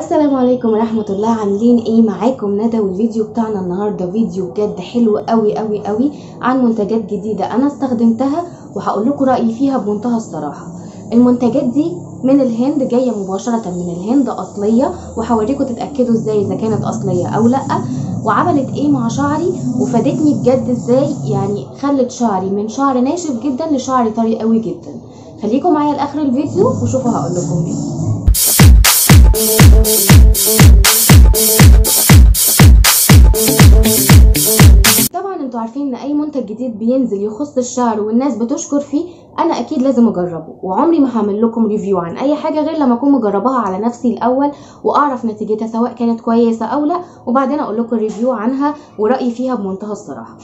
السلام عليكم ورحمة الله. عاملين ايه؟ معاكم ندى، والفيديو بتاعنا النهاردة فيديو بجد حلو قوي قوي قوي عن منتجات جديدة انا استخدمتها وهقول لكم رأيي فيها بمنتهى الصراحة. المنتجات دي من الهند، جاية مباشرة من الهند اصلية، وهوريكم تتأكدوا ازاي اذا كانت اصلية او لا، وعملت ايه مع شعري وفادتني بجد ازاي. يعني خلت شعري من شعر ناشف جدا لشعر طري قوي جدا. خليكم معايا لاخر الفيديو وشوفوا هقول لكم ايه. طبعا انتوا عارفين ان اي منتج جديد بينزل يخص الشعر والناس بتشكر فيه انا اكيد لازم اجربه، وعمري ما هعمل لكم ريفيو عن اي حاجه غير لما اكون مجرباها على نفسي الاول واعرف نتيجتها سواء كانت كويسه او لا، وبعدين اقول لكم ريفيو عنها ورايي فيها بمنتهى الصراحه.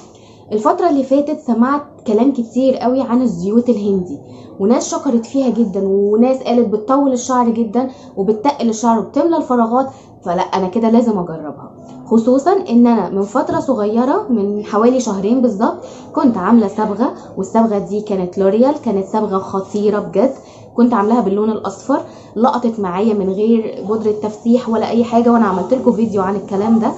الفترة اللي فاتت سمعت كلام كتير قوي عن الزيوت الهندي، وناس شكرت فيها جدا، وناس قالت بتطول الشعر جدا وبتقل الشعر وبتملى الفراغات، فلا انا كده لازم اجربها. خصوصا ان انا من فترة صغيرة من حوالي شهرين بالظبط كنت عاملة صبغة، والصبغة دي كانت لوريال، كانت صبغة خطيرة بجد. كنت عاملاها باللون الاصفر، لقطت معايا من غير بودرة تفتيح ولا اي حاجة، وانا عملت لكم فيديو عن الكلام ده.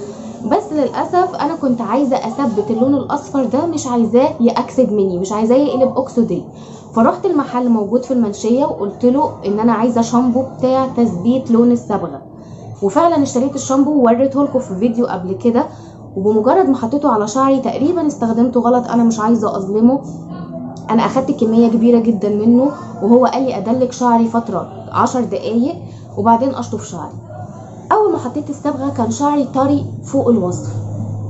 بس للاسف انا كنت عايزه اثبت اللون الاصفر ده، مش عايزاه ياكسد مني، مش عايزاه يقلب اوكسيدي. فرحت المحل موجود في المنشيه وقلت له ان انا عايزه شامبو بتاع تثبيت لون الصبغه، وفعلا اشتريت الشامبو ووريته لكم في فيديو قبل كده. وبمجرد ما حطيته على شعري تقريبا استخدمته غلط، انا مش عايزه اظلمه، انا اخدت كميه كبيره جدا منه، وهو قال لي ادلك شعري فتره 10 دقايق وبعدين اشطف شعري. اول ما حطيت الصبغه كان شعري طري فوق الوصف.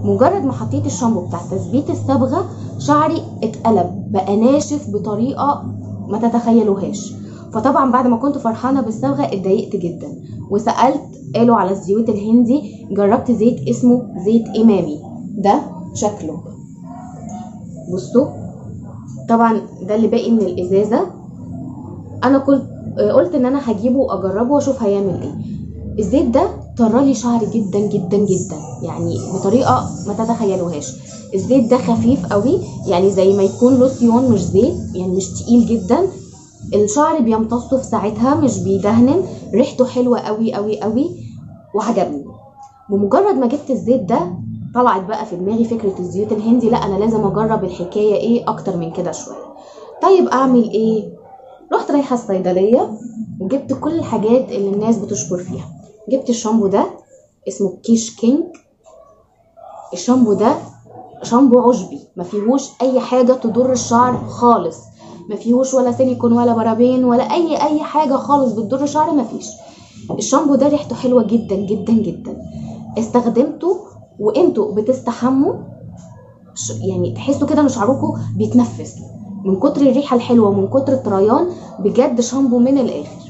مجرد ما حطيت الشامبو بتاع تثبيت الصبغه شعري اتقلب بقى ناشف بطريقه ما تتخيلوهاش. فطبعا بعد ما كنت فرحانه بالصبغه اتضايقت جدا وسالت، قالوا على الزيوت الهندي. جربت زيت اسمه زيت امامي، ده شكله بصوا، طبعا ده اللي باقي من الازازه. انا قلت ان انا هجيبه واجربه واشوف هيعمل ايه. الزيت ده طرالي شعري جدا جدا جدا، يعني بطريقه ما تتخيلوهاش. الزيت ده خفيف قوي، يعني زي ما يكون لوسيون مش زيت، يعني مش تقيل جدا. الشعر بيمتصه في ساعتها، مش بيدهن. ريحته حلوه قوي قوي قوي وعجبني. بمجرد ما جبت الزيت ده طلعت بقى في دماغي فكره الزيوت الهندي، لا انا لازم اجرب الحكايه ايه اكتر من كده شويه. طيب اعمل ايه؟ رحت رايحه الصيدليه وجبت كل الحاجات اللي الناس بتشكر فيها. جبت الشامبو ده اسمه كيش كينج. الشامبو ده شامبو عشبي، ما فيهوش اي حاجه تضر الشعر خالص، ما فيهوش ولا سيليكون ولا بارابين ولا اي حاجه خالص بتضر الشعر، ما فيش. الشامبو ده ريحته حلوه جدا جدا جدا. استخدمته وانتوا بتستحموا يعني تحسوا كده ان شعركم بيتنفس من كتر الريحه الحلوه ومن كتر الطريان. بجد شامبو من الاخر.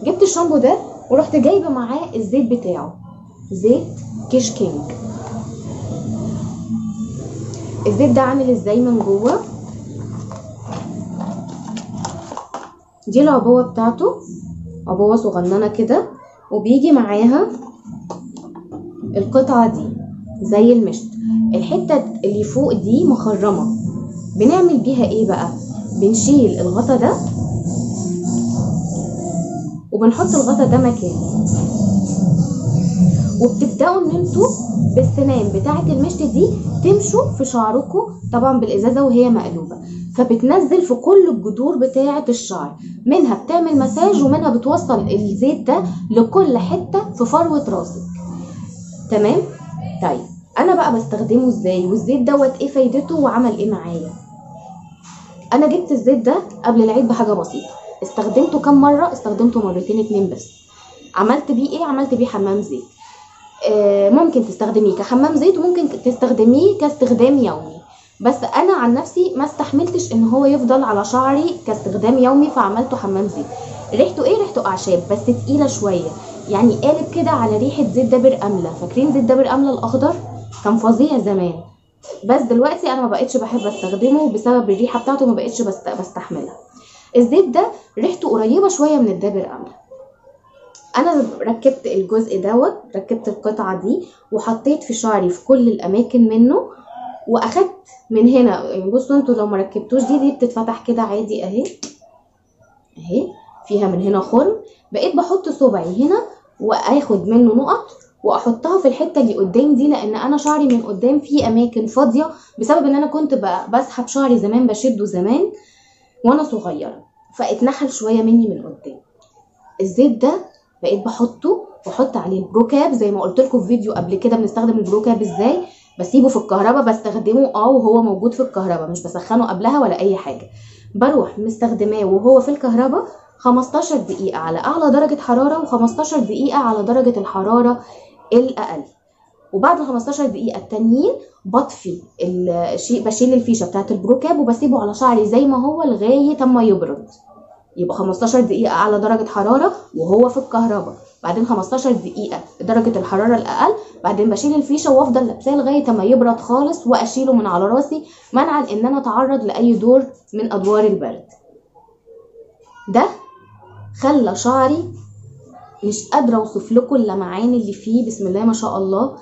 جبت الشامبو ده ورحت جايبه معاه الزيت بتاعه، زيت كيش كينج. الزيت ده عامل ازاي من جوه؟ دي العبوه بتاعته، عبوه صغننه كده، وبيجي معاها القطعه دي زي المشط. الحته اللي فوق دي مخرمه. بنعمل بيها ايه بقى؟ بنشيل الغطا ده وبنحط الغطا ده مكانه، وبتبداوا ان انتوا بالسنان بتاعه المشط دي تمشوا في شعركم، طبعا بالازازه وهي مقلوبه، فبتنزل في كل الجذور بتاعه الشعر، منها بتعمل مساج ومنها بتوصل الزيت ده لكل حته في فروه راسك. تمام؟ طيب انا بقى بستخدمه ازاي؟ والزيت دوت ايه فايدته وعمل ايه معايا؟ انا جبت الزيت ده قبل العيد بحاجه بسيطه، استخدمته كام مره؟ استخدمته مرتين 2 بس. عملت بيه ايه؟ عملت بيه حمام زيت. ممكن تستخدميه كحمام زيت وممكن تستخدميه كاستخدام يومي، بس انا عن نفسي ما استحملتش ان هو يفضل على شعري كاستخدام يومي فعملته حمام زيت. ريحته ايه؟ ريحته اعشاب بس تقيله شويه، يعني قالب كده على ريحه زيت دابر امله. فاكرين زيت دابر امله الاخضر؟ كان فظيع زمان، بس دلوقتي انا ما بقتش بحب استخدمه بسبب الريحه بتاعته، ما بقتش بستحملها. الزيت ده ريحته قريبه شويه من الدابر امله. انا ركبت الجزء دوت، ركبت القطعه دي وحطيت في شعري في كل الاماكن منه، واخدت من هنا. يعني بصوا انتوا لو ما ركبتوش دي بتتفتح كده عادي اهي، اهي فيها من هنا خرم. بقيت بحط صبعي هنا واخد منه نقط واحطها في الحته اللي قدام دي، لان انا شعري من قدام في اماكن فاضيه بسبب ان انا كنت بسحب شعري زمان، بشده زمان وانا صغيره، فاتنحل شويه مني من قدام. الزيت ده بقيت بحطه واحط عليه البروكاب زي ما قلت لكم في فيديو قبل كده بنستخدم البروكاب ازاي. بسيبه في الكهرباء، بستخدمه وهو موجود في الكهرباء، مش بسخنه قبلها ولا اي حاجه. بروح مستخدماه وهو في الكهرباء 15 دقيقه على اعلى درجه حراره و15 دقيقه على درجه الحراره الاقل. وبعد ال 15 دقيقه التانيين بطفي بشيل الفيشه بتاعت البروكاب وبسيبه على شعري زي ما هو لغايه اما يبرد. يبقى 15 دقيقة أعلى درجة حرارة وهو في الكهرباء، بعدين 15 دقيقة درجة الحرارة الأقل، بعدين بشيل الفيشة وأفضل لابساه لغاية ما يبرد خالص وأشيله من على راسي منعا إن أنا أتعرض لأي دور من أدوار البرد. ده خلى شعري مش قادرة أوصف لكم اللمعان اللي فيه، بسم الله ما شاء الله.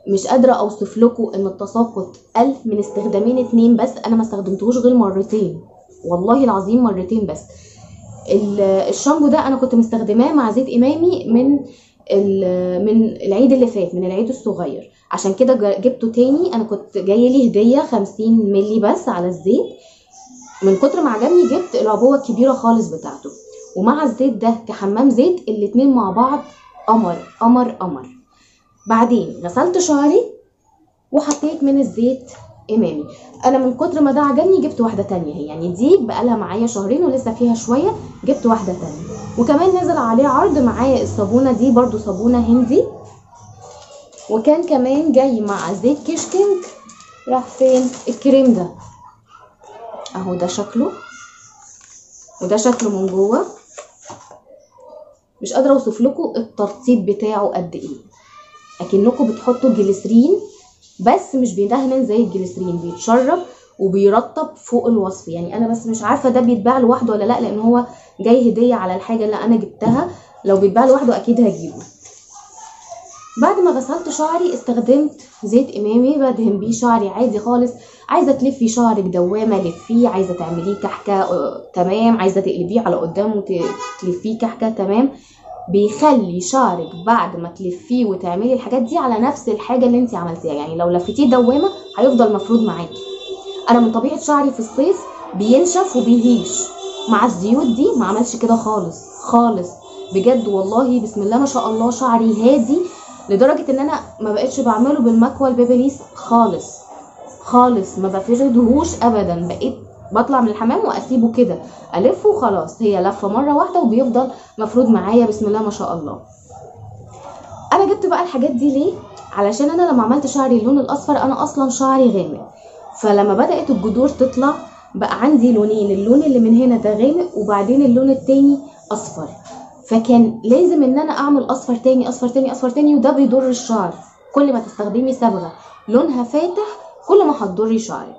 مش قادرة أوصف لكم إن التساقط قل من استخدامين 2 بس. أنا ما استخدمتهوش غير مرتين، والله العظيم مرتين بس. الشامبو ده انا كنت مستخدماه مع زيت امامي من العيد اللي فات، من العيد الصغير، عشان كده جبته تاني. انا كنت جايه لي هديه 50 مللي بس على الزيت، من كتر ما عجبني جبت العبوه الكبيره خالص بتاعته. ومع الزيت ده كحمام زيت الاتنين مع بعض قمر قمر قمر. بعدين غسلت شعري وحطيت من الزيت امامي. انا من كتر ما ده عجبني جبت واحده تانية، هي يعني دي بقالها معايا شهرين ولسه فيها شويه، جبت واحده تانية. وكمان نزل عليه عرض معايا الصابونه دي، برضو صابونه هندي. وكان كمان جاي مع زيت كيشكينج. راح فين الكريم ده؟ اهو ده شكله، وده شكله من جوه. مش قادره اوصف لكم الترطيب بتاعه قد ايه، اكنكم بتحطوا جليسرين بس مش بيدهن زي الجليسرين، بيتشرب وبيرطب فوق الوصف. يعني انا بس مش عارفه ده بيتباع لوحده ولا لا، لان هو جاي هديه على الحاجه اللي انا جبتها. لو بيتباع لوحده اكيد هجيبه. بعد ما غسلت شعري استخدمت زيت امامي بدهن بيه شعري عادي خالص. عايزه تلفي شعرك دوامه لفيه، عايزه تعمليه كحكه تمام، عايزه تقلبيه على قدام وتلفيه كحكه تمام. بيخلي شعرك بعد ما تلفيه وتعملي الحاجات دي على نفس الحاجه اللي انت عملتيها، يعني لو لفتيه دوامه هيفضل مفرود معاكي. انا من طبيعه شعري في الصيف بينشف وبيهيش، مع الزيوت دي ما عملش كده خالص خالص بجد والله. بسم الله ما شاء الله شعري هادي لدرجه ان انا ما بقتش بعمله بالمكوى البيبليس خالص خالص، ما بفردهوش ابدا. بقيت بطلع من الحمام واسيبه كده الفه وخلاص، هي لفه مره واحده وبيفضل مفرود معايا بسم الله ما شاء الله. انا جبت بقى الحاجات دي ليه؟ علشان انا لما عملت شعري اللون الاصفر، انا اصلا شعري غامق، فلما بدات الجذور تطلع بقى عندي لونين، اللون اللي من هنا ده غامق وبعدين اللون التاني اصفر، فكان لازم ان انا اعمل اصفر تاني اصفر تاني اصفر تاني، وده بيضر الشعر. كل ما تستخدمي صبغه لونها فاتح كل ما هتضري شعرك.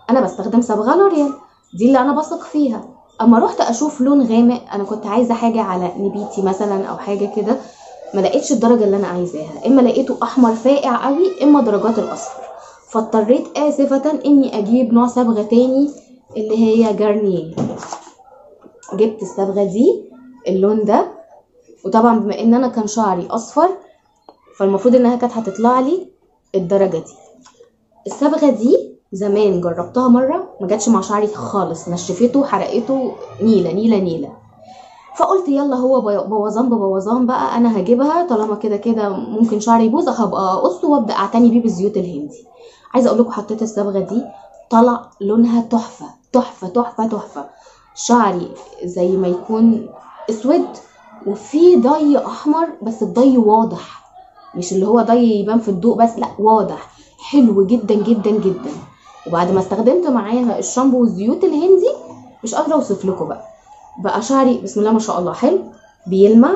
انا بستخدم صبغه لوريال دي اللي انا بثق فيها. اما رحت اشوف لون غامق، انا كنت عايزه حاجه على نبيتي مثلا او حاجه كده، ما لقيتش الدرجه اللي انا عايزاها، اما لقيته احمر فاقع قوي اما درجات الاصفر، فاضطريت اسفه اني اجيب نوع صبغه تاني اللي هي جارنيه. جبت الصبغه دي اللون ده، وطبعا بما ان انا كان شعري اصفر فالمفروض انها كانت هتطلع لي الدرجه دي. الصبغه دي زمان جربتها مره ما جاتش مع شعري خالص، نشفته حرقته نيله نيله نيله. فقلت يلا هو بوظان ببوظان بقى، انا هجيبها طالما كده كده ممكن شعري يبوظ، هبقى اقصه وابدا اعتني بيه بالزيوت الهندي. عايزه اقول لكم حطيت الصبغه دي طلع لونها تحفه تحفه تحفه تحفه. شعري زي ما يكون اسود وفي ضي احمر، بس الضي واضح، مش اللي هو ضي يبان في الضوء بس، لا واضح حلو جدا جدا جدا. وبعد ما استخدمت معاها الشامبو والزيوت الهندي مش قادره اوصف لكم بقى شعري بسم الله ما شاء الله حلو، بيلمع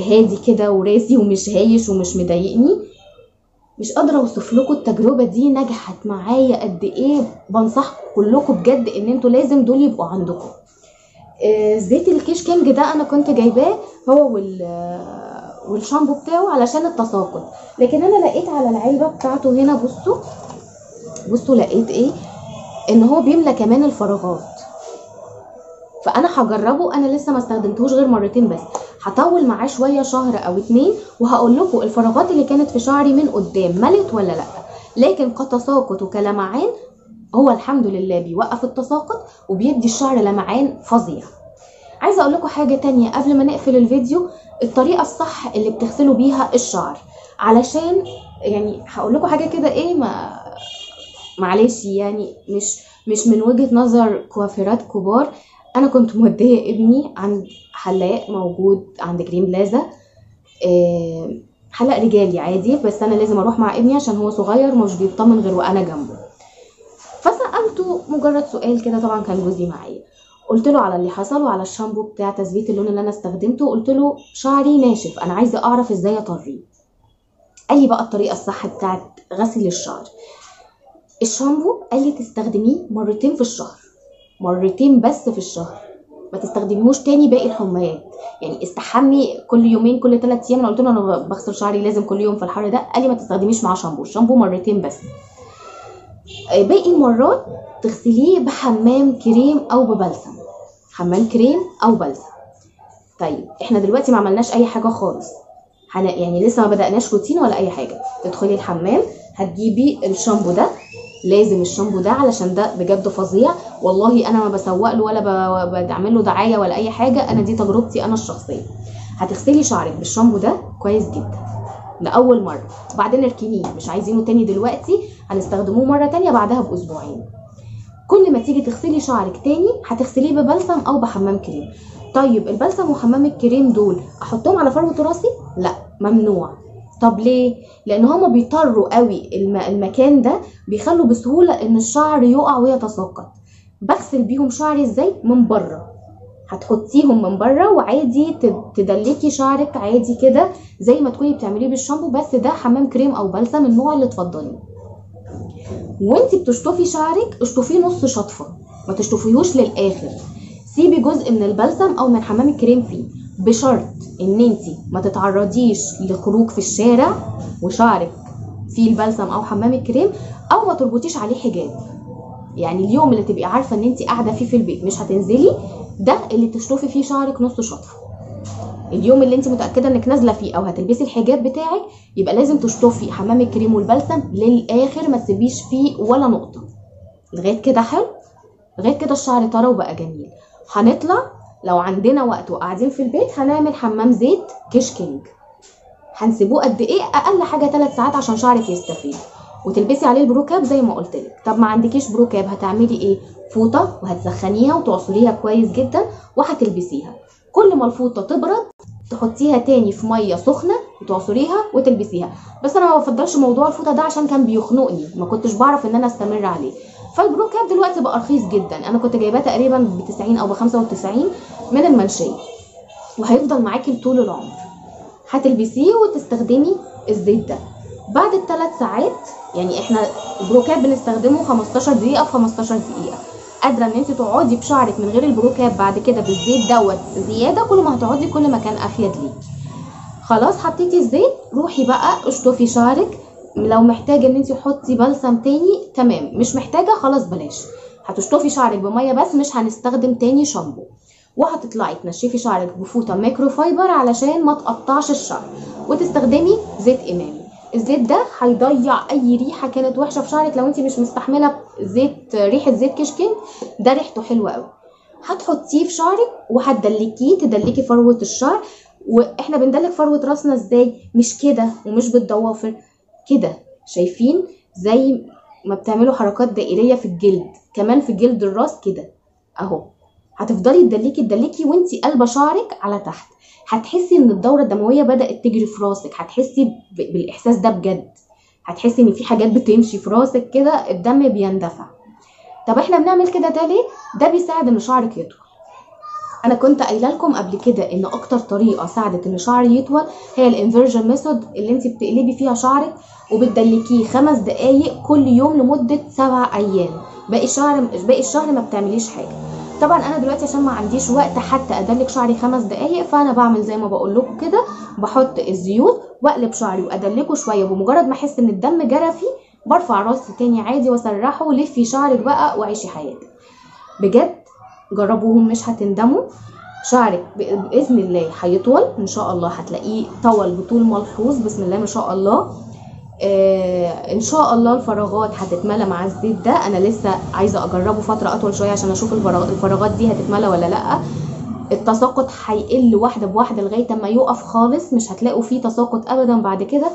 هادي كده وراسي ومش هايش ومش مضايقني. مش قادره اوصف لكم التجربه دي نجحت معايا قد ايه. بنصحكم كلكم بجد ان انتوا لازم دول يبقوا عندكم. زيت الكيشكينج ده انا كنت جايباه هو والشامبو بتاعه علشان التساقط، لكن انا لقيت على العلبه بتاعته هنا بصوا لقيت ايه، ان هو بيملى كمان الفراغات. فانا هجربه، انا لسه ما استخدمتهوش غير مرتين بس، هطول معاه شويه شهر او 2 وهقول لكم الفراغات اللي كانت في شعري من قدام ملت ولا لا. لكن كتساقط وكلمعان هو الحمد لله بيوقف التساقط وبيدي الشعر لمعان فظيع. عايزه اقول لكم حاجه تانية قبل ما نقفل الفيديو، الطريقه الصح اللي بتغسلوا بيها الشعر، علشان يعني هقول لكم حاجه كده ايه، معلش يعني مش من وجهه نظر كوافيرات كبار. انا كنت موديه ابني عند حلاق موجود عند جرين بلازا، حلاق رجالي عادي، بس انا لازم اروح مع ابني عشان هو صغير مش بيطمن غير وانا جنبه. فسالته مجرد سؤال كده، طبعا كان جوزي معايا، قلت له على اللي حصل وعلى الشامبو بتاع تثبيت اللون اللي انا استخدمته. قلت له شعري ناشف، انا عايزه اعرف ازاي اطريه. قال لي بقى الطريقه الصح بتاعت غسيل الشعر، الشامبو قال لي تستخدميه مرتين في الشهر، مرتين بس في الشهر، ما تستخدميهوش تاني باقي الحمايات. يعني استحمي كل يومين كل 3 ايام. انا قلت له انا بغسل شعري لازم كل يوم في الحر ده. قال لي ما تستخدميش مع شامبو، الشامبو مرتين بس، باقي المرات تغسليه بحمام كريم او ببلسم، حمام كريم او بلسم. طيب احنا دلوقتي ما عملناش اي حاجه خالص، يعني لسه ما بدأناش روتين ولا اي حاجه. تدخلي الحمام هتجيبي الشامبو ده، لازم الشامبو ده علشان ده بجد فظيع. والله انا ما بسوق له ولا بعمل له دعايه ولا اي حاجه، انا دي تجربتي انا الشخصيه. هتغسلي شعرك بالشامبو ده كويس جدا لاول مره، وبعدين اركنيه، مش عايزينه تاني دلوقتي، هنستخدموه مره تانيه بعدها باسبوعين. كل ما تيجي تغسلي شعرك تاني هتغسليه ببلسم او بحمام كريم. طيب البلسم وحمام الكريم دول احطهم على فروه راسي؟ لا، ممنوع. طب ليه؟ لان هما بيطروا قوي المكان ده، بيخلوا بسهوله ان الشعر يقع ويتساقط. بغسل بيهم شعري ازاي؟ من بره، هتحطيهم من بره وعادي تدلكي شعرك عادي كده زي ما تكوني بتعمليه بالشامبو، بس ده حمام كريم او بلسم النوع اللي تفضليه. وانتي بتشطفي شعرك اشطفيه نص شطفه، ما تشطفيهوش للاخر، سيبي جزء من البلسم او من حمام الكريم فيه، بشرط ان انتي ما تتعرضيش لخروج في الشارع وشعرك فيه البلسم او حمام الكريم، او ما تربطيش عليه حجاب. يعني اليوم اللي تبقي عارفه ان انتي قاعده فيه في البيت مش هتنزلي، ده اللي تشطفي فيه شعرك نص شطفه. اليوم اللي انت متاكده انك نازله فيه او هتلبسي الحجاب بتاعك، يبقى لازم تشطفي حمام الكريم والبلسم للاخر، ما تسيبيش فيه ولا نقطه. لغايه كده حلو، لغايه كده الشعر طرى وبقى جميل. هنطلع لو عندنا وقت وقاعدين في البيت هنعمل حمام زيت كيشكينج. هنسيبوه قد ايه؟ اقل حاجه 3 ساعات عشان شعرك يستفيد، وتلبسي عليه البروكاب زي ما قلت لك. طب ما عندكيش بروكاب هتعملي ايه؟ فوطه وهتسخنيها وتعصريها كويس جدا وهتلبسيها. كل ما الفوطه تبرد تحطيها تاني في ميه سخنه وتعصريها وتلبسيها. بس انا ما بفضلش موضوع الفوطه ده عشان كان بيخنقني، ما كنتش بعرف ان انا استمر عليه. فالبروكاب دلوقتي بقى رخيص جدا، انا كنت جايباه تقريبا ب 90 او ب 95 من المنشيه، وهيفضل معاكي طول العمر. هتلبسيه وتستخدمي الزيت ده بعد ال3 ساعات. يعني احنا البروكاب بنستخدمه 15 دقيقه في 15 دقيقه. قادره ان انت تقعدي بشعرك من غير البروكاب بعد كده بالزيت دوت زياده، كل ما هتقعدي كل ما كان افيد ليكي. خلاص حطيتي الزيت، روحي بقى اشطفي شعرك. لو محتاجه ان انت تحطي بلسم تاني تمام، مش محتاجه خلاص بلاش. هتشطفي شعرك بميه بس، مش هنستخدم تاني شامبو. وهتطلعي تنشفي شعرك بفوطه مايكرو فايبر علشان ما تقطعش الشعر، وتستخدمي زيت امامي. الزيت ده هيضيع اي ريحه كانت وحشه في شعرك. لو انت مش مستحمله زيت ريحه زيت كشكين، ده ريحته حلوه قوي. هتحطيه في شعرك وهتدلكيه، تدلكي فروه الشعر. واحنا بندلك فروه راسنا ازاي؟ مش كده ومش بالضوافر كده، شايفين زي ما بتعملوا حركات دائريه في الجلد، كمان في جلد الراس كده اهو. هتفضلي تدلكي وانتي قلبه شعرك على تحت. هتحسي ان الدوره الدمويه بدات تجري في راسك، هتحسي بالاحساس ده بجد. هتحسي ان في حاجات بتمشي في راسك كده، الدم بيندفع. طب احنا بنعمل كده ده ليه؟ ده بيساعد ان شعرك يطول. انا كنت قايله لكم قبل كده ان اكتر طريقه ساعدت ان شعري يطول هي الانفيرجن ميثود، اللي انت بتقلبي فيها شعرك وبتدلكيه 5 دقايق كل يوم لمده 7 ايام. باقي الشهر ما بتعمليش حاجه. طبعا انا دلوقتي عشان ما عنديش وقت حتى ادلك شعري 5 دقايق، فانا بعمل زي ما بقول لكم كده، بحط الزيوت واقلب شعري وادلكه شويه، بمجرد ما احس ان الدم جرى فيه برفع راسي تاني عادي واسرحه. ولفي شعرك بقى وعيشي حياتك. بجد جربوهم مش هتندموا. شعرك باذن الله هيطول ان شاء الله، هتلاقيه طول بطول ملحوظ بسم الله ما شاء الله. ان شاء الله الفراغات هتتملى مع الزيت ده. انا لسه عايزه اجربه فتره اطول شويه عشان اشوف الفراغات دي هتتملى ولا لا. التساقط هيقل واحده بواحده لغايه اما يقف خالص، مش هتلاقوا فيه تساقط ابدا بعد كده.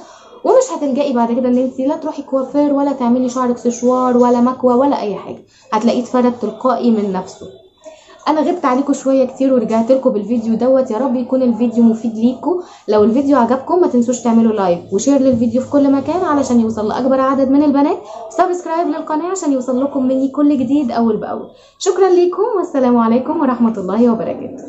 ومش هتلجئي بعد كده ان انت لا تروحي كوافير ولا تعملي شعرك سشوار ولا مكوى ولا اي حاجه، هتلاقيه اتفرد تلقائي من نفسه. انا غبت عليكم شويه كتير ورجعت لكم بالفيديو دوت. يا رب يكون الفيديو مفيد ليكم. لو الفيديو عجبكم ما تنسوش تعملوا لايك وشير للفيديو في كل مكان علشان يوصل لاكبر عدد من البنات، وسبسكرايب للقناه عشان يوصل لكم مني كل جديد اول باول. شكرا ليكم والسلام عليكم ورحمه الله وبركاته.